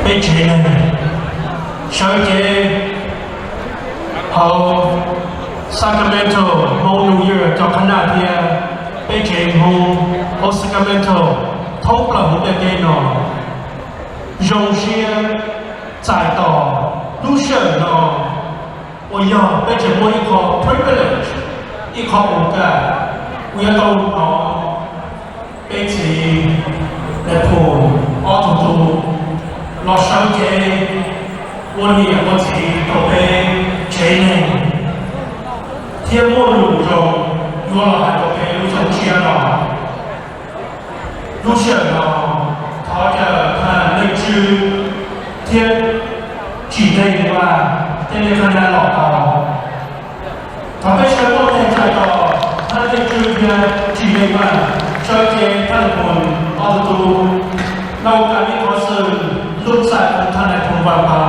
被决定小姐和 Sacramegto 和纽约就ขนาดที่被决定和 Sacramegto 通不了的电脑用些在到路上呢我要被决定一个 privilege 一个โอกาส我要到哦被决定来พูดออถูเรา小姐วันนี้我自己都被决定天末路中有了很多被路中签了路线呢他จะ看那只天几内外天天看见老高他被全部天在到他那只天几内外小姐他的คนออถูเราการนี้เขาสื่อลูกชายของท่านในทุนวันเบา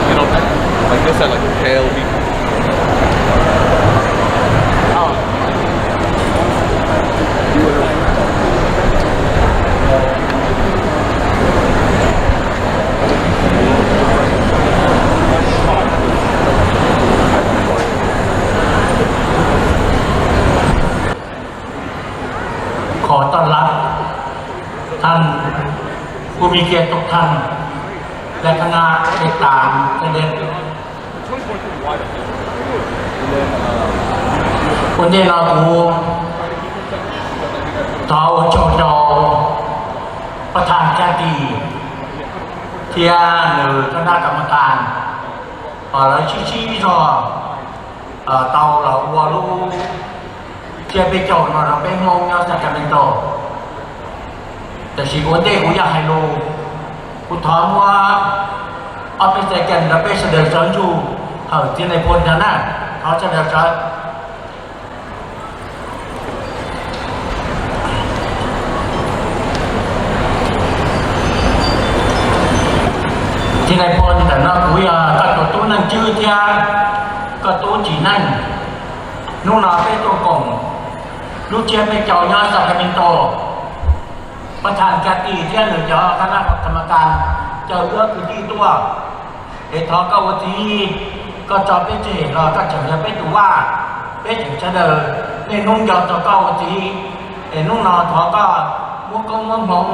You know, like this, like pale people. Oh. ขอต้อนรับท่านผู้มีเกียรติทุกท่านและคณะติดตามเสด็จวันนี้เราดูต่อชจประธานแคดีเทียหรือคณะกรรมการแล้วชี้ๆต่อเตาเราวัวลูกเทียไปโจทย์เราเป็นงงเงาจากการเป็นโตแต่สิ่งที่ผมอยากให้รู้ผมถามว่าเอาไปใส่กันแล้วไปเสด็จสอนจูเขาที่ในพลนั้นน่ะเขาจะเดือดร้อนที่ในพลแต่น่าคุยก็ตัวตู้นั่งชื่อเทียก็ตู้จีนั่งนู่นน่ะเป็นตัวกลมลูกเชียร์ไปเจ้าย่อยสักเป็นโตประธานแคดีเที่ยหรือจะคณะกรรมการจะเลือกพื้นที่ตัวเอทอก็วันที่ก็จะไปเจอเราก็จะไปดูว่าไปถึงจะเดินในนุ่งยอดก็วันที่นุ่งนอนทอก็มัวกงมัวหง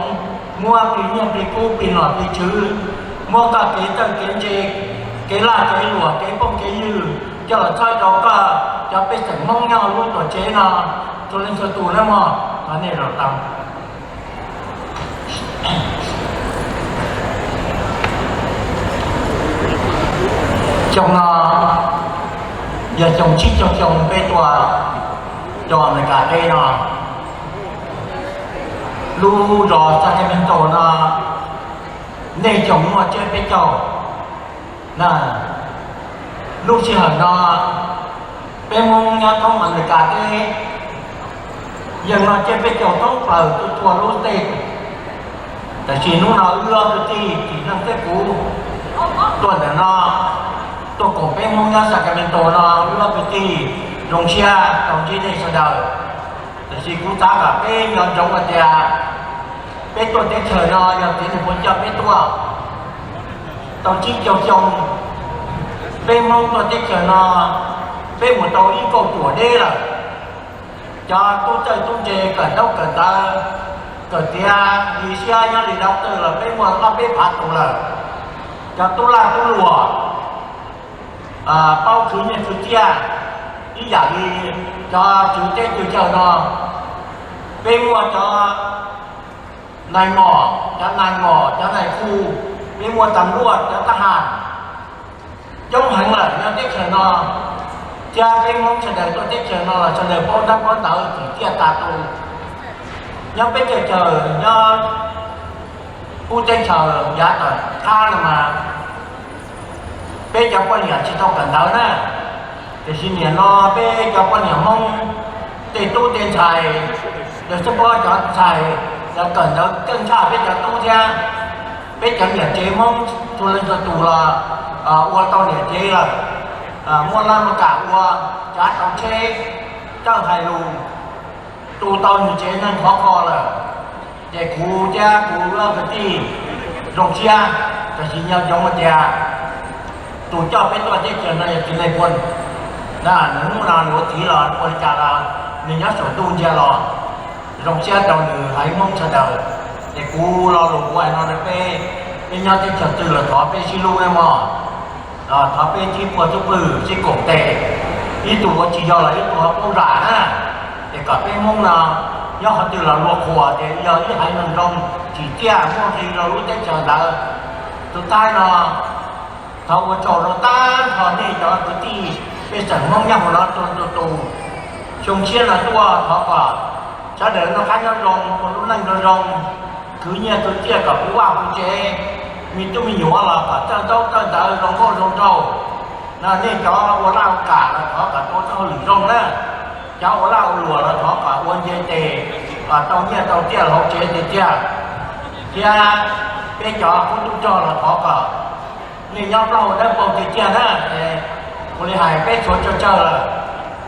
มัวปีเนี่ยปีกู้ปีหนอดปีชื้อมัวก็เกยตั้งเกยเจเกยลาเกยหลวเกยป้องเกยยืดเจ้าชายเราก็จะไปแต่งมองเงาลุ้นตัวเจนอตัวเล่นตัวตูนั่นมั้งตอนนี้เราทำchồng giờ chồng chích cho chồng bê tòa cho mình cả đây nó lu rò sang cái bên tổ nó nên chồng mà chơi bê chồng nè lu chỉ hỏi nó bê mông nhá thông mình cả đây giờ nó chơi bê chồng thông phở tôi thua lu têแต่ชีนู้นเราเลือกที่นั่งเต้กูตัวเดี๋ยวnóตัวกบเป็นมงคลสักการเป็นตัวเราเลือกที่ลงเชียตรงที่ได้แสดงแต่ชีกูจ้ากับเป็นยอนจงกับเดียเป็นตัวเด็กเฉยเราอย่างที่ทุกคนจะเป็นตัวตรงที่จงจงเป็นมงตัวเด็กเฉยเราเป็นหมดตัวอีกตัวได้ละจะตู้ใจตู้เจเกิดต้องเกิดได้เกิดเดียดีเชียยังดีเราตื่นละเป็นหมดเราเป็นผัดตัวละจะตู้ละตู้หลัวbao thứ nhân thứ tia ý giả đi cho chú tên chú chờ nó bên mua cho này mỏ cho này khu bên mua tầm ruột cho ta hạt trong hành là nó tiết chờ nó cha bên mong chờ đợi tôi tiết chờ nó là chờ đợi con đắp con tớ chỉ tia tà tù nhưng bên chờ nhớ khu tên chờ giá tờ tha là mà bây giờ quan niệm chỉ thông cần đó nè thì xin niệm nó bây giờ quan niệm mong thì tu tiền xài được giúp đỡ cho xài là cần đó chân xa bây giờ tu ra bây giờ niệm chế mong tu lên cho tù là ua tao niệm chế là mua làm một cả ua giá tao chế cho thầy lù tu tao niệm chế nên khó là để cụ cha cụ là cái gì rong xia cái gì nhau giống mà tia tụi cho biết tôi chỉ chuyện này chuyện này quân là những nào nữa chỉ là quân trả là mình nhớ số tu chia lo rong xia đầu nữ hãy mong chờ đợi để cú lo lụt của anh nó để bên nhau chỉ chờ từ là thọ bên xí lu em mò thọ bên chỉ qua chút bự chỉ cổ tệ ý tụi chỉ do là ý tụi họ cũng rả ha để cả bên mong là do họ từ là luộc khỏa để giờ ý hãy mình rong chỉ tia mua gì là lúc đấy chờ đợi tụi tai nó thọ của chỗ nó ta thọ này cho tụi ti bây giờ mong nhau nó tụi chung chia là tua thọ cả cho đến nó khác nhau rong một lúc này nó rong cứ như tụi tia cả phú hoa phú chế mình tụi mình nhỏ là cả chân đâu chân đợi rong cô rong trâu là nên cho của lao cả là thọ cả tôi cho lử rong đó cho của lao lùa là thọ cả quân dây tề và tàu tia là học chế thì tia bây giờ cũng cho là thọ cả nên nhau lâu đã bầu thì tia đóคนหายไปชดเจอเลย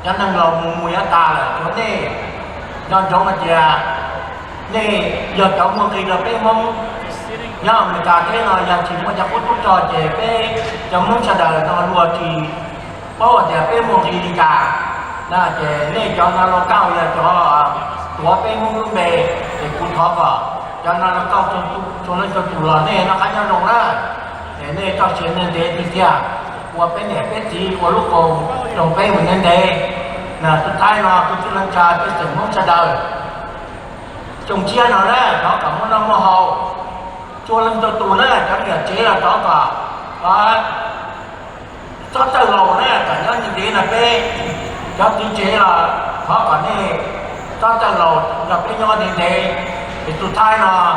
ฉันนั่งรอมือตาเลยชนนี่ย้อนจงมาเจียนี่ยอดเจ้าเมืองกีเราไปมองย่าอเมริกาเท่หน่อยอย่างชิมมันจะพูดจอเจไปจะมุ่งเสด็จนอนรัวจีเพราะว่าจะไปมองกีดีกาน่าจะนี่จอนเราเก้าอย่าจอตัวไปมุ่งรุ่งเบย์แต่กูท้อก็จอนเราเก้าจนเลยจนจุลนี่นะขันยังลงนะแต่นี่เจ้าเชียนเดชที่เที่ยว่าเป็นเนี่ยเป็นจีว่าลูกโป่งตรงไปเหมือนกันเดย์นะสุดท้ายเราคือจุลังชาเป็นสิ่งมุ่งเสด็จจงเชียร์เราเนี่ยเขากับมันเราโมโหจุลังตัวเนี่ยจังเนี่ยเจ้าเราก็cho tới lâu nè cả nhân như thế là bé cho tí chế là họ còn đi cho tới lâu là bé nhau như thế thì tụi thay là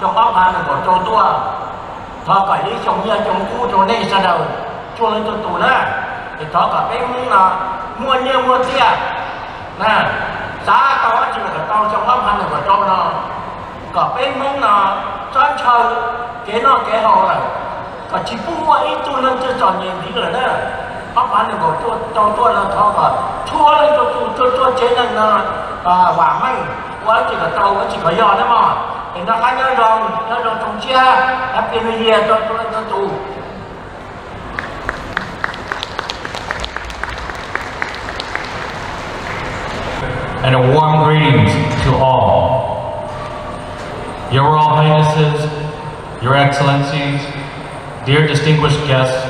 trong báo hành của châu tua họ cả đi trong nhà trong khu trong đây sao đâu cho lên tụi nè thì họ cả bé muốn là mua nhiều mua tiền nè giá to chỉ là tao trong báo hành của châu nó cả bé muốn là chán chơi cái nó cái hồ này và chỉ mua ít tu lên cho tròn nhìn thì là đó bác bán được một tu là thọ cả chua lên cho chế nên là quả măng quá chỉ là tàu chỉ có giò đấy mà thì nó khai nhớ rồng trồng chia happy new year cho tu And a warm greetings to all. Your Royal Highnesses, Your Excellencies, dear distinguished guests,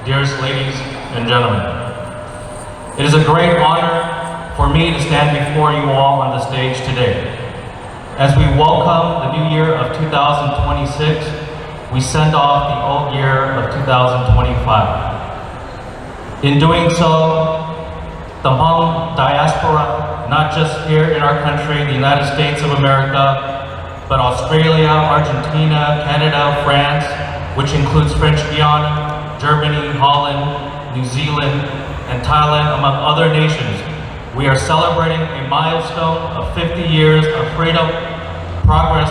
dearest ladies and gentlemen. It is a great honor for me to stand before you all on the stage today. As we welcome the new year of 2026, we send off the old year of 2025. In doing so, the Hmong diaspora, not just here in our country, the United States of America, but Australia, Argentina, Canada, France, which includes French Guiana, Germany, Holland, New Zealand, and Thailand, among other nations. We are celebrating a milestone of 50 years of freedom, progress,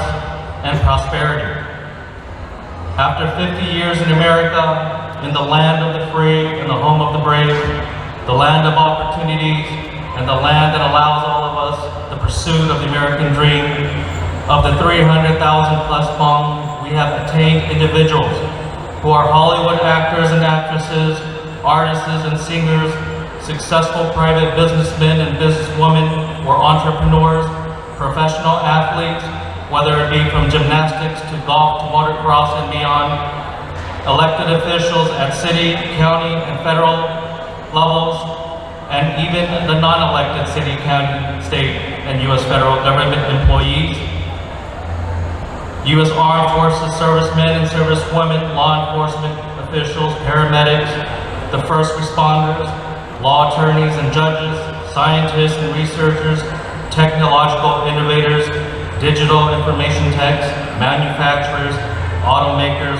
and prosperity. After 50 years in America, in the land of the free and the home of the brave, the land of opportunities, and the land that allows all of us the pursuit of the American dream, of the 300,000 plus Hmong, we have attained individuals who are Hollywood actors and actresses, artists and singers, successful private businessmen and businesswomen or entrepreneurs, professional athletes, whether it be from gymnastics to golf to motocross and beyond, elected officials at city, county, and federal levels, and even the non-elected city, county, state, and U.S. federal government employees, U.S. Armed Forces servicemen and servicewomen, law enforcement officials, paramedics, the first responders, law attorneys and judges, scientists and researchers, technological innovators, digital information techs, manufacturers, automakers,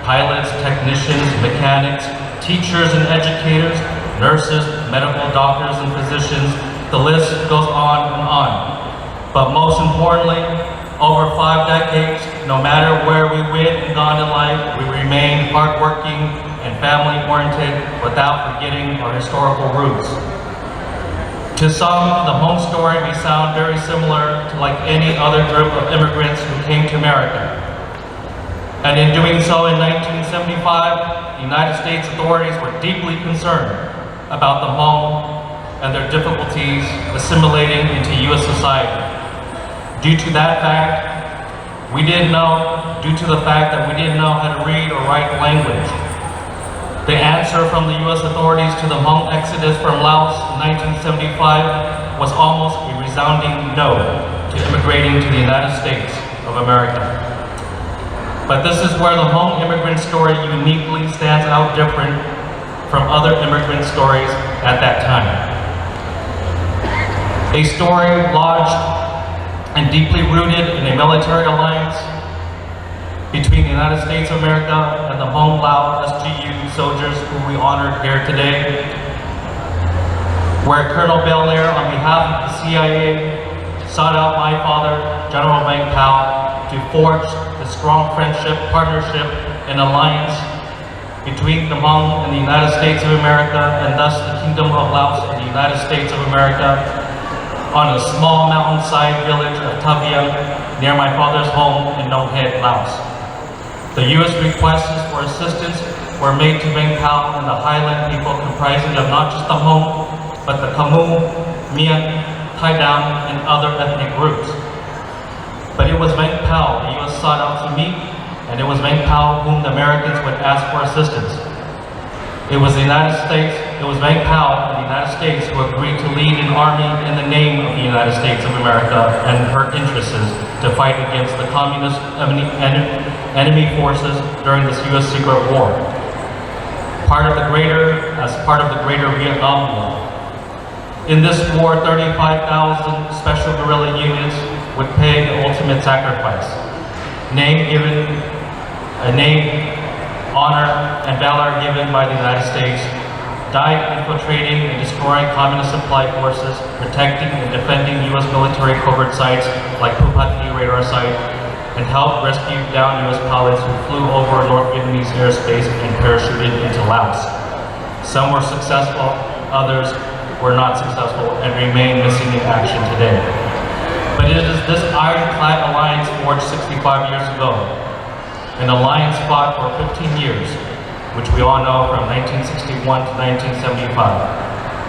pilots, technicians, mechanics, teachers and educators, nurses, medical doctors and physicians. The list goes on and on. But most importantly, over 5 decades, no matter where we went and gone in life, we remain hardworking and family-oriented without forgetting our historical roots. To some, the Hmong story may sound very similar to like any other group of immigrants who came to America. And in doing so in 1975, the United States authorities were deeply concerned about the Hmong and their difficulties assimilating into U.S. society. Due to the fact that we didn't know how to read or write language. The answer from the U.S. authorities to the Hmong exodus from Laos in 1975 was almost a resounding no to immigrating to the United States of America. But this is where the Hmong immigrant story uniquely stands out different from other immigrant stories at that time. A story lodged and deeply rooted in a military alliance between the United States of America and the Hmong Lao SGU soldiers who we honored here today, where Colonel Belair, on behalf of the CIA, sought out my father, General Vang Pao, to forge the strong friendship, partnership, and alliance between the Hmong and the United States of America, and thus the Kingdom of Laos and the United States of America, on a small mountainside village of Taviang near my father's home in Nong Head, Laos. The U.S. requests for assistance were made to Vang Pao and the highland people comprising of not just the Hmong, but the Khmu, Mian, Tai Dam, and other ethnic groups. But it was Vang Pao the U.S. sought out to meet, and it was Vang Pao whom the Americans would ask for assistance. It was Vang Pao and the United States who agreed to lead an army in the name of the United States of America and her interests to fight against the communist enemy forces during this U.S. secret war. Part of the greater Vietnam War. In this war, 35,000 special guerrilla units would pay the ultimate sacrifice. Honor, and valor given by the United States, died infiltrating and destroying communist supply forces, protecting and defending U.S. military covert sites like Pupati radar site, and helped rescue down U.S. pilots who flew over North Vietnamese airspace and parachuted into Laos. Some were successful, others were not successful, and remain missing in action today. But it is this ironclad alliance forged 65 years ago, an alliance fought for 15 years, which we all know from 1961 to 1975,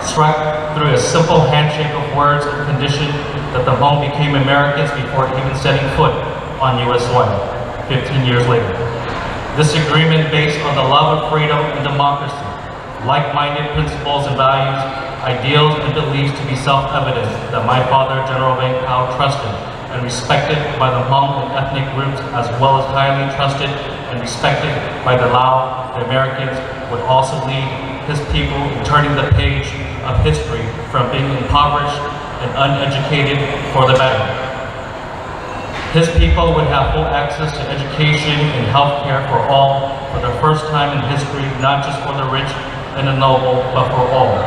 struck through a simple handshake of words and condition that the Hmong became Americans before even setting foot on U.S. soil 15 years later. This agreement based on the love of freedom and democracy, like-minded principles and values, ideals and beliefs to be self-evident that my father, General Vang Pao, trusted and respected by the Hmong and ethnic groups, as well as highly trusted and respected by the Lao. The Americans would also lead his people in turning the page of history from being impoverished and uneducated for the better. His people would have full access to education and health care for all, for the first time in history, not just for the rich and the noble, but for all.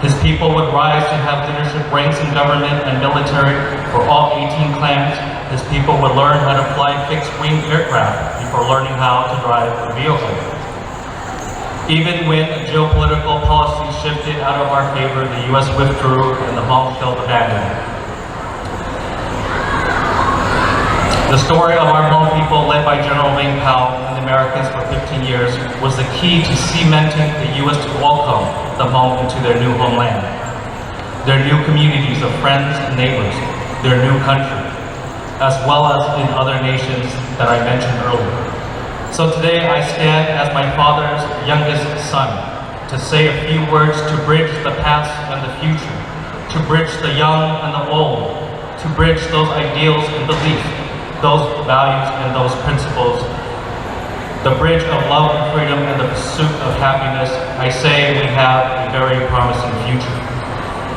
His people would rise to have leadership ranks in government and military for all 18 clans. His people would learn how to fly fixed-wing aircraft before learning how to drive a vehicle. Even when geopolitical policies shifted out of our favor, the U.S. withdrew and the Hmong felt abandoned. The story of our Hmong people, led by General Vang Pao and the Americans for 15 years, was the key to cementing the U.S. to welcome the Hmong into their new homeland, their new communities of friends and neighbors, their new country, as well as in other nations that I mentioned earlier. So today I stand as my father's youngest son to say a few words to bridge the past and the future, to bridge the young and the old, to bridge those ideals and beliefs, those values and those principles, the bridge of love and freedom and the pursuit of happiness. I say we have a very promising future.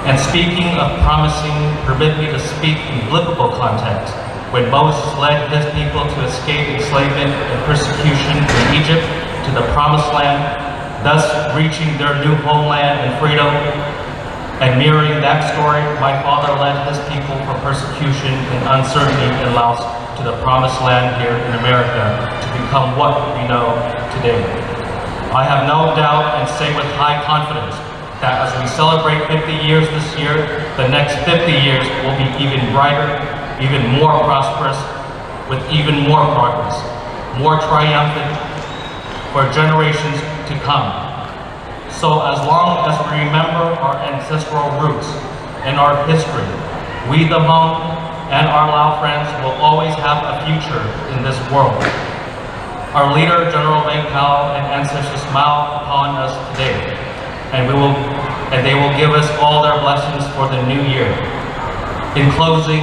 And speaking of promising, permit me to speak in biblical context. When Moses led his people to escape enslavement and persecution in Egypt to the promised land, thus reaching their new homeland and freedom, and mirroring that story, my father led his people from persecution and uncertainty in Laos to the promised land here in America to become what we know today. I have no doubt and say with high confidence that as we celebrate 50 years this year, the next 50 years will be even brighter, even more prosperous, with even more progress. more triumphant for generations to come. So as long as we remember our ancestral roots and our history, we the Hmong and our Lao friends will always have a future in this world. Our leader, General Vang Kao, and ancestors smile upon us today, and they will give us all their blessings for the new year. In closing,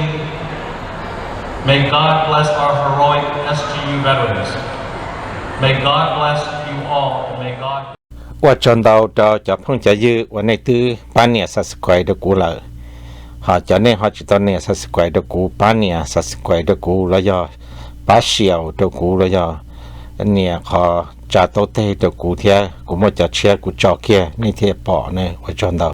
may God bless our heroic SGU veterans. May God bless you all, and may God... ว่าจนเราจะเพิ่งจะยื้อวันในตื้อป้านเนี่ยสัสควายดกูเลยหาจะเนี่ยหาจิตเนี่ยสัสควายดกูป้านเนี่ยสัสควายดกูแล้วยอป้าเชียวดกูแล้วยอเนี่ยขอจะโตเตดกูเทียกูมั่วจะเชียร์กูจอกเกียนี่เทียปอเนี่ยว่าจนเรา